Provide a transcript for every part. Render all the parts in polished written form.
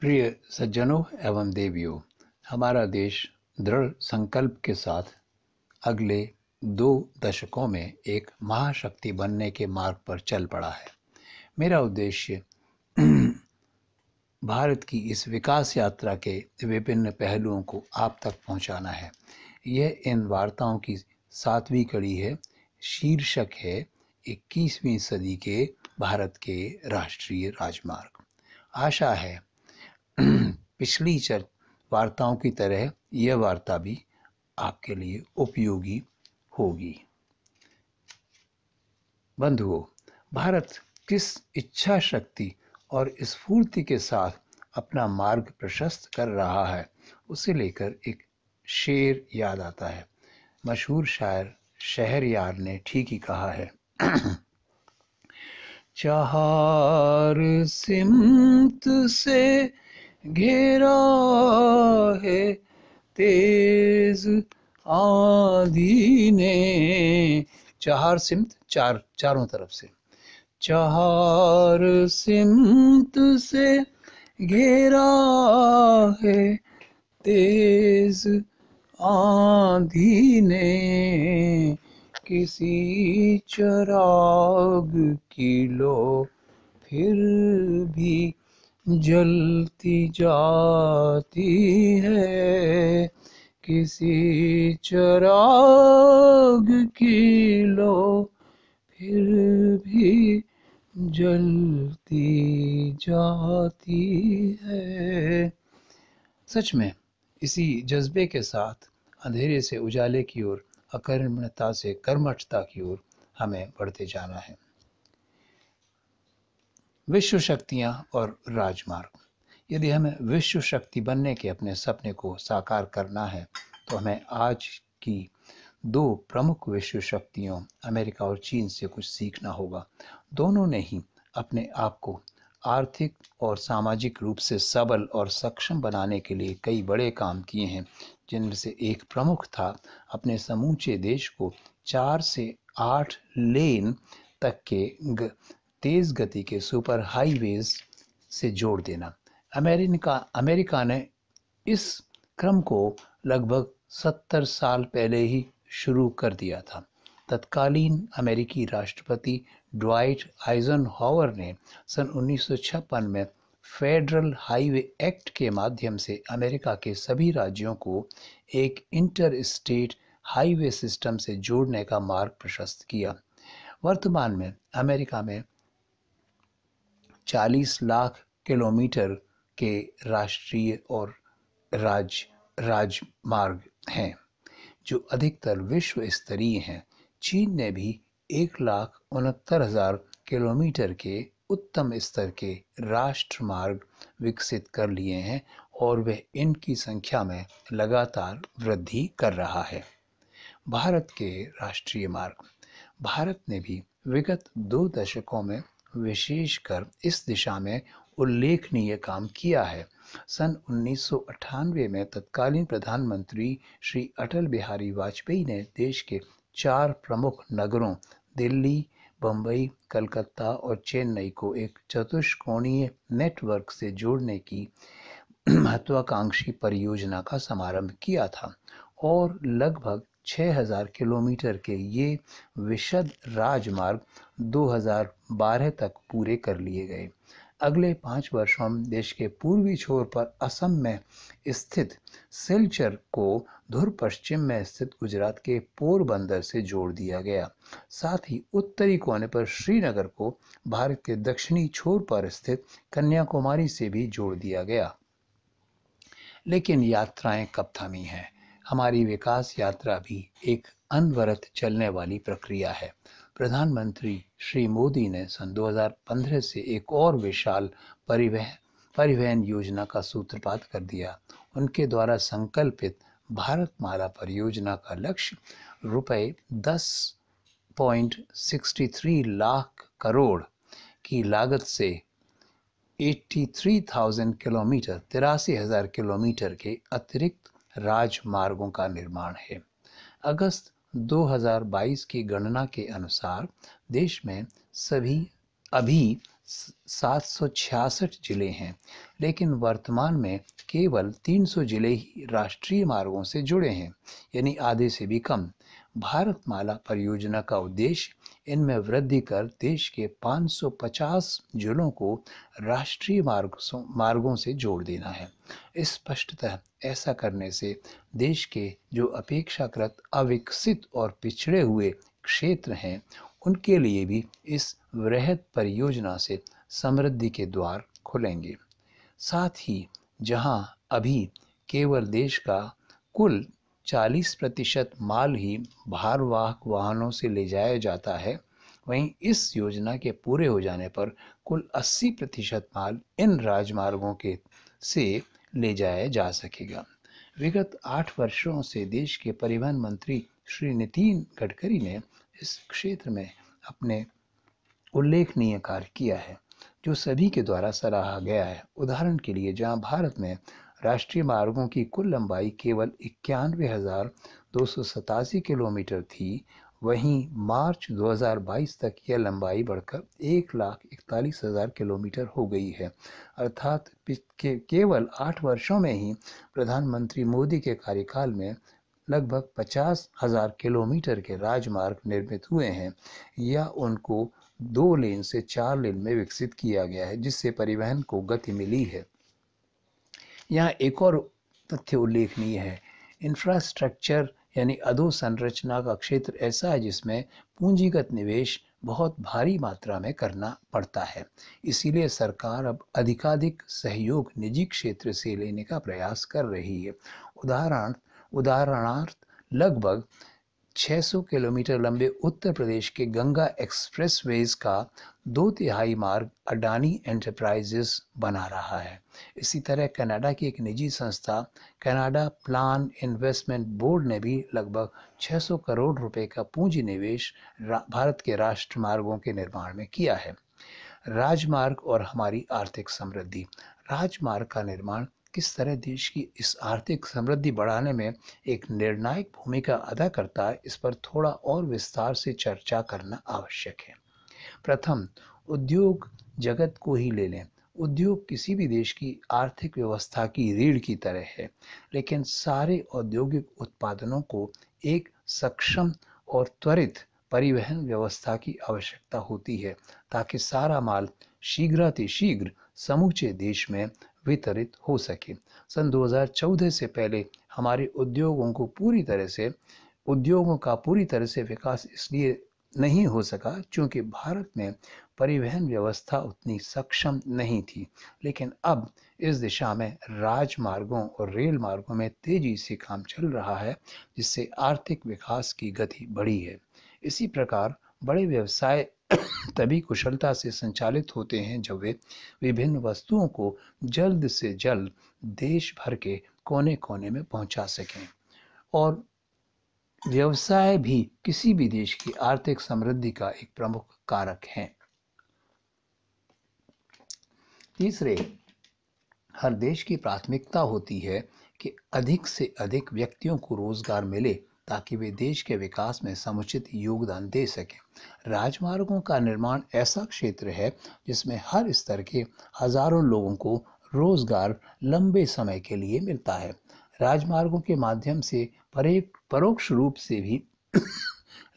प्रिय सज्जनों एवं देवियों, हमारा देश दृढ़ संकल्प के साथ अगले 2 दशकों में एक महाशक्ति बनने के मार्ग पर चल पड़ा है। मेरा उद्देश्य भारत की इस विकास यात्रा के विभिन्न पहलुओं को आप तक पहुंचाना है। यह इन वार्ताओं की 7वीं कड़ी है। शीर्षक है 21वीं सदी के भारत के राष्ट्रीय राजमार्ग। आशा है पिछली वार्ताओं की तरह यह वार्ता भी आपके लिए उपयोगी होगी। बंधुओं, भारत किस इच्छा शक्ति और स्फूर्ति के साथ अपना मार्ग प्रशस्त कर रहा है, उसे लेकर एक शेर याद आता है। मशहूर शायर शहरयार ने ठीक ही कहा है। चार सिमत से घेरा है तेज आंधी ने। चार सिमत, चारों तरफ से। चार सिमत से घेरा है तेज आंधी ने, किसी चिराग की लो फिर भी जलती जाती है। किसी चिराग की लो फिर भी जलती जाती है। सच में इसी जज्बे के साथ अंधेरे से उजाले की ओर, अकर्मण्यता से कर्मठता की ओर हमें बढ़ते जाना है। विश्व शक्तियां और राजमार्ग। यदि हमें विश्व शक्ति बनने के अपने सपने को साकार करना है, तो हमें आज की 2 प्रमुख विश्व शक्तियों अमेरिका और चीन से कुछ सीखना होगा। दोनों ने ही अपने आप को आर्थिक और सामाजिक रूप से सबल और सक्षम बनाने के लिए कई बड़े काम किए हैं, जिनमें से एक प्रमुख था अपने समूचे देश को 4 से 8 लेन तक के तेज गति के सुपर हाईवेज से जोड़ देना। अमेरिका ने इस क्रम को लगभग 70 साल पहले ही शुरू कर दिया था। तत्कालीन अमेरिकी राष्ट्रपति ड्वाइट आइजनहावर ने सन 1956 में फेडरल हाईवे एक्ट के माध्यम से अमेरिका के सभी राज्यों को एक इंटर स्टेट हाईवे सिस्टम से जोड़ने का मार्ग प्रशस्त किया। वर्तमान में अमेरिका में 40 लाख किलोमीटर के राष्ट्रीय और राजमार्ग हैं, जो अधिकतर विश्व स्तरीय हैं। चीन ने भी 1,69,000 किलोमीटर के उत्तम स्तर के राष्ट्रमार्ग विकसित कर लिए हैं और वह इनकी संख्या में लगातार वृद्धि कर रहा है। भारत के राष्ट्रीय मार्ग। भारत ने भी विगत 2 दशकों में विशेषकर इस दिशा में उल्लेखनीय काम किया है। सन 1998 में तत्कालीन प्रधानमंत्री श्री अटल बिहारी वाजपेयी ने देश के 4 प्रमुख नगरों दिल्ली, बम्बई, कलकत्ता और चेन्नई को एक चतुष्कोणीय नेटवर्क से जोड़ने की महत्वाकांक्षी परियोजना का समारंभ किया था और लगभग 6,000 किलोमीटर के ये विशद राजमार्ग 2012 तक पूरे कर लिए गए। अगले 5 वर्षों में देश के पूर्वी छोर पर असम में स्थित सिलचर को धुर पश्चिम में स्थित गुजरात के पोरबंदर से जोड़ दिया गया। साथ ही उत्तरी कोने पर श्रीनगर को भारत के दक्षिणी छोर पर स्थित कन्याकुमारी से भी जोड़ दिया गया। लेकिन यात्राएं कब थमी हैं? हमारी विकास यात्रा भी एक अनवरत चलने वाली प्रक्रिया है। प्रधानमंत्री श्री मोदी ने सन 2015 से एक और विशाल परिवहन योजना का सूत्रपात कर दिया। उनके द्वारा संकल्पित भारतमाला परियोजना का लक्ष्य रुपए 10.63 लाख करोड़ की लागत से 83,000 किलोमीटर 83,000 किलोमीटर के अतिरिक्त राजमार्गों का निर्माण है। अगस्त 2022 की गणना के अनुसार देश में अभी 766 जिले हैं, लेकिन वर्तमान में केवल 300 जिले ही राष्ट्रीय मार्गों से जुड़े हैं, यानी आधे से भी कम। भारतमाला परियोजना का उद्देश्य इनमें वृद्धि कर देश के 550 जिलों को राष्ट्रीय मार्गों से जोड़ देना है। स्पष्टतः ऐसा करने से देश के जो अपेक्षाकृत अविकसित और पिछड़े हुए क्षेत्र हैं, उनके लिए भी इस वृहद परियोजना से समृद्धि के द्वार खुलेंगे। साथ ही जहां अभी केवल देश का कुल 40% माल ही भारवाहक वाहनों से ले जाया जाता है, वहीं इस योजना के पूरे हो जाने पर कुल 80% माल इन राजमार्गों के से ले जाया जा सकेगा। विगत 8 वर्षों से देश के परिवहन मंत्री श्री नितिन गडकरी ने इस क्षेत्र में अपने उल्लेखनीय कार्य किया है, जो सभी के द्वारा सराहा गया है। उदाहरण के लिए, जहां भारत में राष्ट्रीय मार्गों की कुल लंबाई केवल 91,287 किलोमीटर थी, वहीं मार्च 2022 तक यह लंबाई बढ़कर 1,41,000 किलोमीटर हो गई है। अर्थात केवल 8 वर्षों में ही प्रधानमंत्री मोदी के कार्यकाल में लगभग 50,000 किलोमीटर के राजमार्ग निर्मित हुए हैं, या उनको 2 लेन से 4 लेन में विकसित किया गया है, जिससे परिवहन को गति मिली है। यहाँ एक और तथ्य उल्लेखनीय है। इंफ्रास्ट्रक्चर यानी अधोसंरचना का क्षेत्र ऐसा है जिसमें पूंजीगत निवेश बहुत भारी मात्रा में करना पड़ता है। इसीलिए सरकार अब अधिकाधिक सहयोग निजी क्षेत्र से लेने का प्रयास कर रही है। उदाहरणार्थ लगभग 600 किलोमीटर लंबे उत्तर प्रदेश के गंगा एक्सप्रेसवेज का 2/3 मार्ग अडानी एंटरप्राइजेस बना रहा है। इसी तरह कनाडा की एक निजी संस्था कनाडा प्लान इन्वेस्टमेंट बोर्ड ने भी लगभग 600 करोड़ रुपए का पूंजी निवेश भारत के राष्ट्रमार्गों के निर्माण में किया है। राजमार्ग और हमारी आर्थिक समृद्धि। राजमार्ग का निर्माण किस तरह देश की इस आर्थिक समृद्धि बढ़ाने में एक निर्णायक भूमिका अदा करता है, इस पर थोड़ा और विस्तार से चर्चा करना आवश्यक है। प्रथम, उद्योग जगत को ही ले लें। उद्योग किसी भी देश की आर्थिक व्यवस्था की रीढ़ की तरह है, लेकिन सारे औद्योगिक उत्पादनों को एक सक्षम और त्वरित परिवहन व्यवस्था की आवश्यकता होती है, ताकि सारा माल शीघ्रातिशीघ्र समूचे देश में वितरित हो सके। सन 2014 से पहले हमारे उद्योगों का पूरी तरह से विकास इसलिए नहीं हो सका क्योंकि भारत में परिवहन व्यवस्था उतनी सक्षम नहीं थी। लेकिन अब इस दिशा में राजमार्गों और रेल मार्गों में तेजी से काम चल रहा है, जिससे आर्थिक विकास की गति बढ़ी है। इसी प्रकार बड़े व्यवसाय तभी कुशलता से संचालित होते हैं जब वे विभिन्न वस्तुओं को जल्द से जल्द देश भर के कोने कोने में पहुंचा सकें। और व्यवसाय भी किसी भी देश की आर्थिक समृद्धि का एक प्रमुख कारक है। तीसरे, हर देश की प्राथमिकता होती है कि अधिक से अधिक व्यक्तियों को रोजगार मिले, ताकि वे देश के विकास में समुचित योगदान दे सकें। राजमार्गों का निर्माण ऐसा क्षेत्र है जिसमें हर स्तर के हजारों लोगों को रोजगार लंबे समय के लिए मिलता है। राजमार्गों के माध्यम से परोक्ष रूप से भी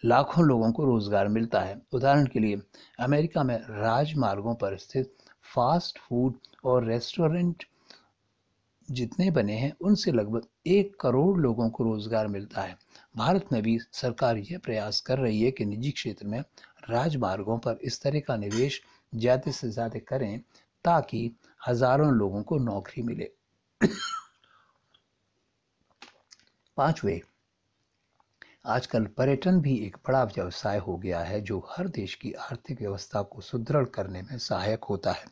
लाखों लोगों को रोजगार मिलता है। उदाहरण के लिए, अमेरिका में राजमार्गों पर स्थित फास्ट फूड और रेस्टोरेंट जितने बने हैं, उनसे लगभग 1 करोड़ लोगों को रोजगार मिलता है। भारत में भी सरकार यह प्रयास कर रही है कि निजी क्षेत्र में राजमार्गों पर इस तरह का निवेश ज्यादा से ज्यादा करें, ताकि हजारों लोगों को नौकरी मिले। पांचवे, आजकल पर्यटन भी एक बड़ा व्यवसाय हो गया है, जो हर देश की आर्थिक व्यवस्था को सुदृढ़ करने में सहायक होता है।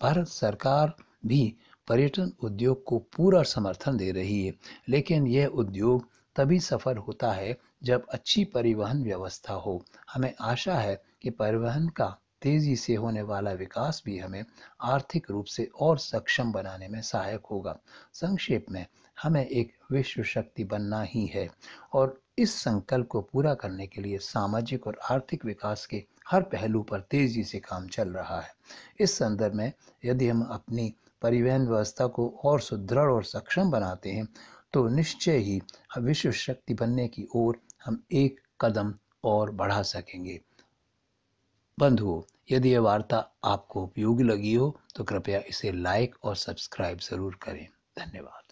भारत सरकार भी पर्यटन उद्योग को पूरा समर्थन दे रही है, लेकिन यह उद्योग तभी सफल होता है जब अच्छी परिवहन व्यवस्था हो। हमें आशा है कि परिवहन का तेजी से होने वाला विकास भी हमें आर्थिक रूप से और सक्षम बनाने में सहायक होगा। संक्षेप में, हमें एक विश्व शक्ति बनना ही है, और इस संकल्प को पूरा करने के लिए सामाजिक और आर्थिक विकास के हर पहलू पर तेजी से काम चल रहा है। इस संदर्भ में यदि हम अपनी परिवहन व्यवस्था को और सुदृढ़ और सक्षम बनाते हैं तो निश्चय ही विश्व शक्ति बनने की ओर हम एक कदम और बढ़ा सकेंगे। बंधुओं, यदि यह वार्ता आपको उपयोगी लगी हो तो कृपया इसे लाइक और सब्सक्राइब जरूर करें। धन्यवाद।